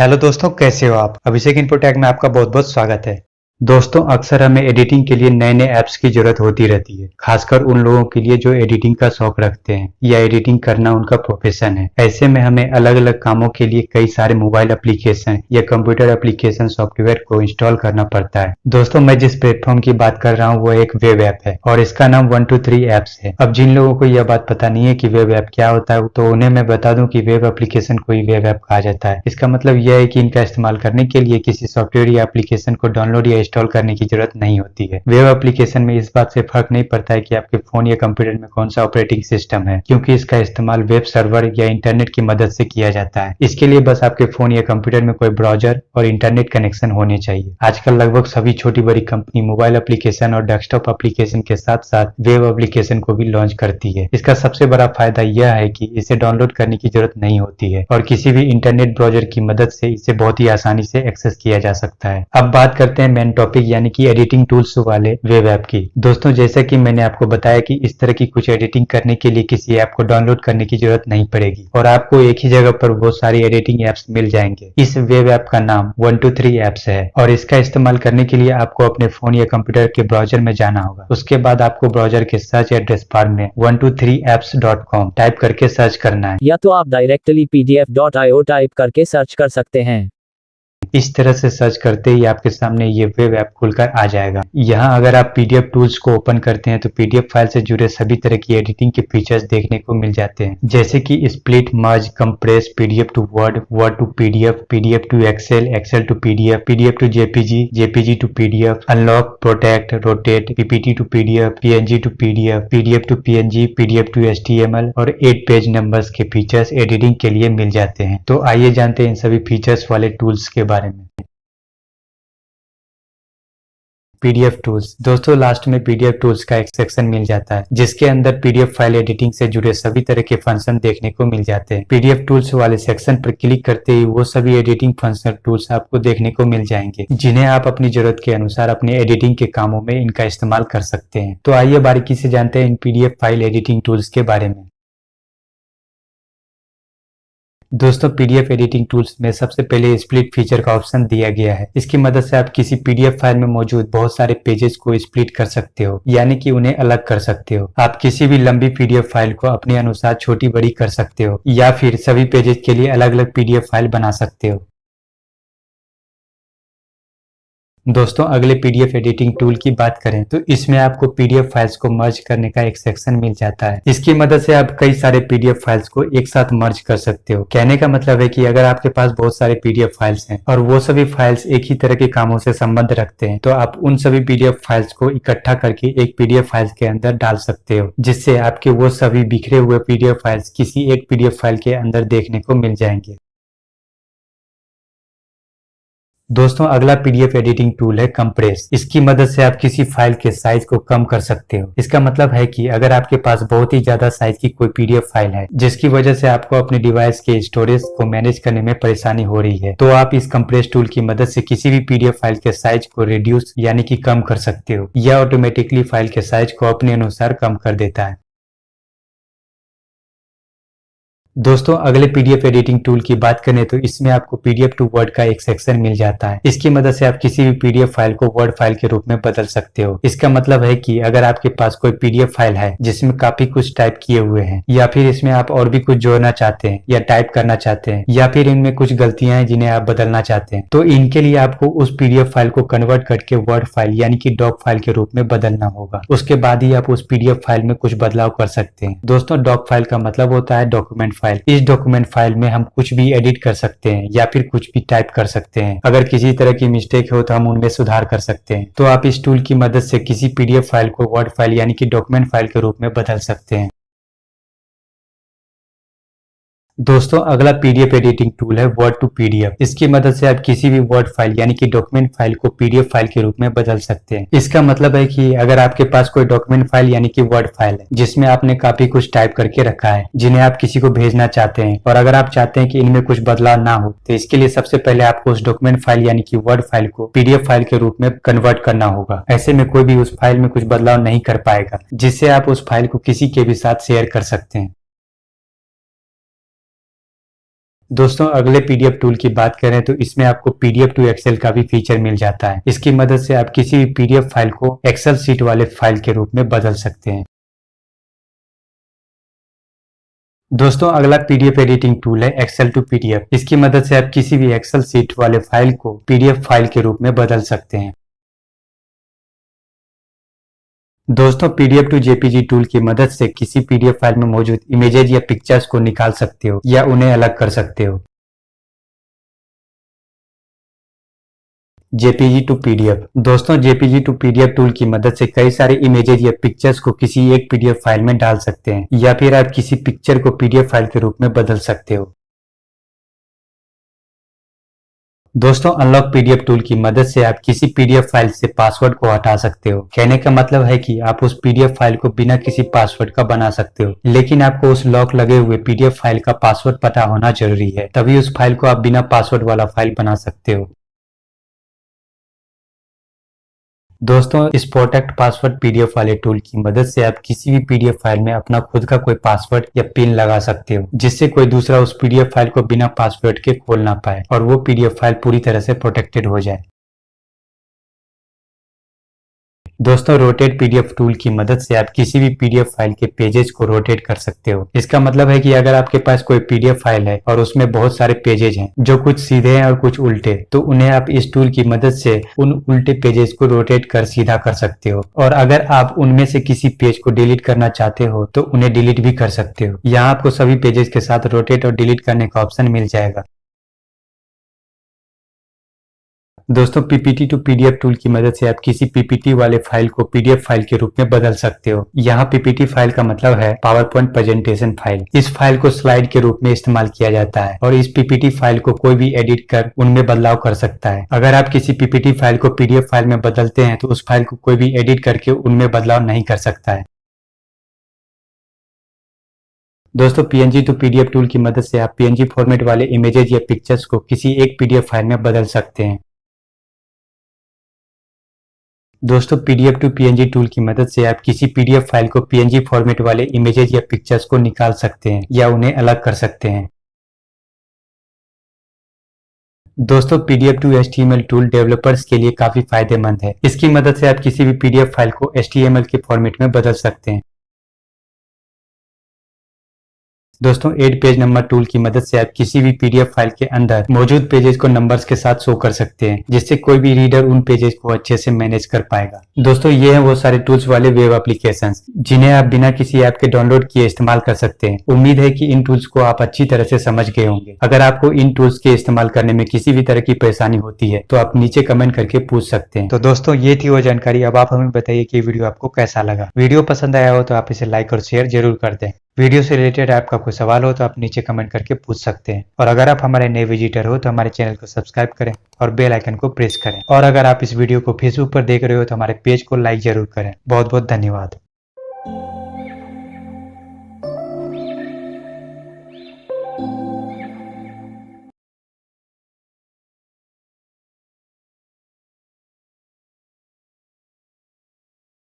Hello दोस्तों, कैसे हो आप। अभिषेक इन्फोटेक में आपका बहुत बहुत स्वागत है। दोस्तों, अक्सर हमें एडिटिंग के लिए नए नए ऐप्स की जरूरत होती रहती है, खासकर उन लोगों के लिए जो एडिटिंग का शौक रखते हैं या एडिटिंग करना उनका प्रोफेशन है। ऐसे में हमें अलग अलग कामों के लिए कई सारे मोबाइल एप्लीकेशन या कंप्यूटर एप्लीकेशन सॉफ्टवेयर को इंस्टॉल करना पड़ता है। दोस्तों, मैं जिस प्लेटफॉर्म की बात कर रहा हूँ वो एक वेब ऐप है और इसका नाम 123 ऐप्स है। अब जिन लोगों को यह बात पता नहीं है कि वेब ऐप क्या होता है, तो उन्हें मैं बता दूं कि वेब एप्लीकेशन को ही वेब ऐप कहा जाता है। इसका मतलब यह है कि इनका इस्तेमाल करने के लिए किसी सॉफ्टवेयर या एप्लीकेशन को डाउनलोड या इंस्टॉल करने की जरूरत नहीं होती है। वेब एप्लीकेशन में इस बात से फर्क नहीं पड़ता है कि आपके फोन या कंप्यूटर में कौन सा ऑपरेटिंग सिस्टम है, क्योंकि इसका इस्तेमाल वेब सर्वर या इंटरनेट की मदद से किया जाता है। इसके लिए बस आपके फोन या कंप्यूटर में कोई ब्राउजर और इंटरनेट कनेक्शन होने चाहिए। आजकल लगभग सभी छोटी बड़ी कंपनी मोबाइल एप्लीकेशन और डेस्कटॉप एप्लीकेशन के साथ साथ वेब एप्लीकेशन को भी लॉन्च करती है। इसका सबसे बड़ा फायदा यह है कि इसे डाउनलोड करने की जरूरत नहीं होती है और किसी भी इंटरनेट ब्राउजर की मदद से इसे बहुत ही आसानी से एक्सेस किया जा सकता है। अब बात करते हैं मेन टॉपिक यानी कि एडिटिंग टूल्स वाले वेब ऐप की। दोस्तों, जैसा कि मैंने आपको बताया कि इस तरह की कुछ एडिटिंग करने के लिए किसी ऐप को डाउनलोड करने की जरूरत नहीं पड़ेगी और आपको एक ही जगह पर बहुत सारी एडिटिंग ऐप्स मिल जाएंगे। इस वेब ऐप का नाम 123 ऐप्स है और इसका इस्तेमाल करने के लिए आपको अपने फोन या कंप्यूटर के ब्राउजर में जाना होगा। उसके बाद आपको ब्राउजर के सर्च एड्रेस बार में 123apps.com टाइप करके सर्च करना है, या तो आप डायरेक्टली pdf.io टाइप करके सर्च कर सकते हैं। इस तरह से सर्च करते ही आपके सामने ये वेब ऐप खुलकर आ जाएगा। यहाँ अगर आप पीडीएफ टूल्स को ओपन करते हैं तो पीडीएफ फाइल से जुड़े सभी तरह की एडिटिंग के फीचर्स देखने को मिल जाते हैं, जैसे कि split, merge, compress, PDF to Word, Word to PDF, PDF to Excel, Excel to PDF, PDF to JPG, JPG to PDF, unlock, protect, rotate, PPT to PDF, PNG to PDF, PDF to PNG, PDF to HTML और 8 page numbers के features editing के लिए मिल जाते हैं। तो आइए जानते हैं इन सभी फीचर्स वाले टूल्स के बारे में। PDF tools. दोस्तों, लास्ट में पीडीएफ टूल्स का एक सेक्शन मिल जाता है जिसके अंदर पीडीएफ फाइल एडिटिंग से जुड़े सभी तरह के फंक्शन देखने को मिल जाते हैं। पीडीएफ टूल्स वाले सेक्शन पर क्लिक करते ही वो सभी एडिटिंग फंक्शन टूल्स आपको देखने को मिल जाएंगे जिन्हें आप अपनी जरूरत के अनुसार अपने एडिटिंग के कामों में इनका इस्तेमाल कर सकते हैं। तो आइए बारीकी से जानते हैं इन पीडीएफ फाइल एडिटिंग टूल्स के बारे में। दोस्तों, पीडीएफ एडिटिंग टूल्स में सबसे पहले स्प्लिट फीचर का ऑप्शन दिया गया है। इसकी मदद से आप किसी पीडीएफ फाइल में मौजूद बहुत सारे पेजेस को स्प्लिट कर सकते हो, यानी कि उन्हें अलग कर सकते हो। आप किसी भी लंबी पीडीएफ फाइल को अपने अनुसार छोटी बड़ी कर सकते हो या फिर सभी पेजेस के लिए अलग अलग पीडीएफ फाइल बना सकते हो। दोस्तों, अगले पीडीएफ एडिटिंग टूल की बात करें तो इसमें आपको पीडीएफ फाइल्स को मर्ज करने का एक सेक्शन मिल जाता है। इसकी मदद से आप कई सारे पीडीएफ फाइल्स को एक साथ मर्ज कर सकते हो। कहने का मतलब है कि अगर आपके पास बहुत सारे पीडीएफ फाइल्स हैं और वो सभी फाइल्स एक ही तरह के कामों से संबंध रखते हैं, तो आप उन सभी पीडीएफ फाइल्स को इकट्ठा करके एक पीडीएफ फाइल्स के अंदर डाल सकते हो, जिससे आपके वो सभी बिखरे हुए पीडीएफ फाइल्स किसी एक पीडीएफ फाइल के अंदर देखने को मिल जाएंगे। दोस्तों, अगला पीडीएफ एडिटिंग टूल है कंप्रेस। इसकी मदद से आप किसी फाइल के साइज को कम कर सकते हो। इसका मतलब है कि अगर आपके पास बहुत ही ज्यादा साइज की कोई पीडीएफ फाइल है जिसकी वजह से आपको अपने डिवाइस के स्टोरेज को मैनेज करने में परेशानी हो रही है, तो आप इस कंप्रेस टूल की मदद से किसी भी पीडीएफ फाइल के साइज को रिड्यूस यानी कि कम कर सकते हो। यह ऑटोमेटिकली फाइल के साइज को अपने अनुसार कम कर देता है। दोस्तों, अगले पीडीएफ एडिटिंग टूल की बात करें तो इसमें आपको पीडीएफ टू वर्ड का एक सेक्शन मिल जाता है। इसकी मदद से आप किसी भी पीडीएफ फाइल को वर्ड फाइल के रूप में बदल सकते हो। इसका मतलब है कि अगर आपके पास कोई पीडीएफ फाइल है जिसमें काफी कुछ टाइप किए हुए हैं या फिर इसमें आप और भी कुछ जोड़ना चाहते हैं या टाइप करना चाहते हैं या फिर इनमें कुछ गलतियां हैं जिन्हें आप बदलना चाहते हैं, तो इनके लिए आपको उस पीडीएफ फाइल को कन्वर्ट करके वर्ड फाइल यानी कि डॉक फाइल के रूप में बदलना होगा। उसके बाद ही आप उस पीडीएफ फाइल में कुछ बदलाव कर सकते हैं। दोस्तों, डॉक फाइल का मतलब होता है डॉक्यूमेंट फाइल। इस डॉक्यूमेंट फाइल में हम कुछ भी एडिट कर सकते हैं या फिर कुछ भी टाइप कर सकते हैं। अगर किसी तरह की मिस्टेक हो तो हम उनमें सुधार कर सकते हैं। तो आप इस टूल की मदद से किसी पीडीएफ फाइल को वर्ड फाइल यानी कि डॉक्यूमेंट फाइल के रूप में बदल सकते हैं। दोस्तों, अगला पीडीएफ एडिटिंग टूल है वर्ड टू पीडीएफ। इसकी मदद से आप किसी भी वर्ड फाइल यानी कि डॉक्यूमेंट फाइल को पीडीएफ फाइल के रूप में बदल सकते हैं। इसका मतलब है कि अगर आपके पास कोई डॉक्यूमेंट फाइल यानी कि वर्ड फाइल है जिसमें आपने काफी कुछ टाइप करके रखा है जिन्हें आप किसी को भेजना चाहते हैं और अगर आप चाहते हैं कि इनमें कुछ बदलाव ना हो, तो इसके लिए सबसे पहले आपको उस डॉक्यूमेंट फाइल यानी कि वर्ड फाइल को पीडीएफ फाइल के रूप में कन्वर्ट करना होगा। ऐसे में कोई भी उस फाइल में कुछ बदलाव नहीं कर पाएगा, जिससे आप उस फाइल को किसी के भी साथ शेयर कर सकते हैं। दोस्तों अगले पीडीएफ टूल की बात करें तो इसमें आपको पीडीएफ टू एक्सेल का भी फीचर मिल जाता है। इसकी मदद से आप किसी भी पीडीएफ फाइल को एक्सेल सीट वाले फाइल के रूप में बदल सकते हैं। दोस्तों अगला पीडीएफ एडिटिंग टूल है एक्सेल टू पीडीएफ। इसकी मदद से आप किसी भी एक्सेल सीट वाले फाइल को पीडीएफ फाइल के रूप में बदल सकते हैं। दोस्तों पीडीएफ टू जेपीजी टूल की मदद से किसी पीडीएफ फाइल में मौजूद इमेजेज या पिक्चर्स को निकाल सकते हो या उन्हें अलग कर सकते हो। JPG to PDF. दोस्तों जेपीजी टू पीडीएफ टूल की मदद से कई सारे इमेजेज या पिक्चर्स को किसी एक पीडीएफ फाइल में डाल सकते हैं या फिर आप किसी पिक्चर को पीडीएफ फाइल के रूप में बदल सकते हो। दोस्तों अनलॉक पीडीएफ टूल की मदद से आप किसी पीडीएफ फाइल से पासवर्ड को हटा सकते हो। कहने का मतलब है कि आप उस पीडीएफ फाइल को बिना किसी पासवर्ड का बना सकते हो, लेकिन आपको उस लॉक लगे हुए पीडीएफ फाइल का पासवर्ड पता होना जरूरी है, तभी उस फाइल को आप बिना पासवर्ड वाला फाइल बना सकते हो। दोस्तों इस प्रोटेक्ट पासवर्ड पीडीएफ वाले टूल की मदद से आप किसी भी पीडीएफ फाइल में अपना खुद का कोई पासवर्ड या पिन लगा सकते हो, जिससे कोई दूसरा उस पीडीएफ फाइल को बिना पासवर्ड के खोल ना पाए और वो पीडीएफ फाइल पूरी तरह से प्रोटेक्टेड हो जाए। दोस्तों रोटेट पीडीएफ टूल की मदद से आप किसी भी पीडीएफ फाइल के पेजेस को रोटेट कर सकते हो। इसका मतलब है कि अगर आपके पास कोई पीडीएफ फाइल है और उसमें बहुत सारे पेजेज हैं जो कुछ सीधे हैं और कुछ उल्टे, तो उन्हें आप इस टूल की मदद से उन उल्टे पेजेस को रोटेट कर सीधा कर सकते हो। और अगर आप उनमें से किसी पेज को डिलीट करना चाहते हो तो उन्हें डिलीट भी कर सकते हो। यहाँ आपको सभी पेजेस के साथ रोटेट और डिलीट करने का ऑप्शन मिल जाएगा। दोस्तों पीपीटी टू पीडीएफ टूल की मदद से आप किसी पीपीटी वाले फाइल को पीडीएफ फाइल के रूप में बदल सकते हो। यहाँ पीपीटी फाइल का मतलब है पावर पॉइंट प्रेजेंटेशन फाइल। इस फाइल को स्लाइड के रूप में इस्तेमाल किया जाता है और इस पीपीटी फाइल को कोई भी एडिट कर उनमें बदलाव कर सकता है। अगर आप किसी पीपीटी फाइल को पीडीएफ फाइल में बदलते हैं तो उस फाइल को कोई भी एडिट करके उनमें बदलाव नहीं कर सकता है। दोस्तों पीएनजी टू पीडीएफ टूल की मदद से आप पीएनजी फॉर्मेट वाले इमेजेस या पिक्चर्स को किसी एक पीडीएफ फाइल में बदल सकते हैं। दोस्तों पीडीएफ टू पीएनजी टूल की मदद से आप किसी पीडीएफ फाइल को पीएनजी फॉर्मेट वाले इमेजेस या पिक्चर्स को निकाल सकते हैं या उन्हें अलग कर सकते हैं। दोस्तों PDF to HTML tool developers के लिए काफी फायदेमंद है। इसकी मदद से आप किसी भी पीडीएफ फाइल को एचटीएमएल के फॉर्मेट में बदल सकते हैं। दोस्तों ऐड पेज नंबर टूल की मदद से आप किसी भी पीडीएफ फाइल के अंदर मौजूद पेजेस को नंबर्स के साथ शो कर सकते हैं, जिससे कोई भी रीडर उन पेजेस को अच्छे से मैनेज कर पाएगा। दोस्तों ये हैं वो सारे टूल्स वाले वेब एप्लीकेशंस जिन्हें आप बिना किसी ऐप के डाउनलोड किए इस्तेमाल कर सकते हैं। उम्मीद है कि इन टूल्स को आप अच्छी तरह से समझ गए होंगे। अगर आपको इन टूल्स के इस्तेमाल करने में किसी भी तरह की परेशानी होती है तो आप नीचे कमेंट करके पूछ सकते हैं। तो दोस्तों ये थी वो जानकारी। अब आप हमें बताइए कि वीडियो आपको कैसा लगा। वीडियो पसंद आया हो तो आप इसे लाइक और शेयर जरूर कर दें। वीडियो से रिलेटेड आपका कोई सवाल हो तो आप नीचे कमेंट करके पूछ सकते हैं। और अगर आप हमारे नए विजिटर हो तो हमारे चैनल को सब्सक्राइब करें और बेल आइकन को प्रेस करें। और अगर आप इस वीडियो को फेसबुक पर देख रहे हो तो हमारे पेज को लाइक जरूर करें। बहुत बहुत धन्यवाद।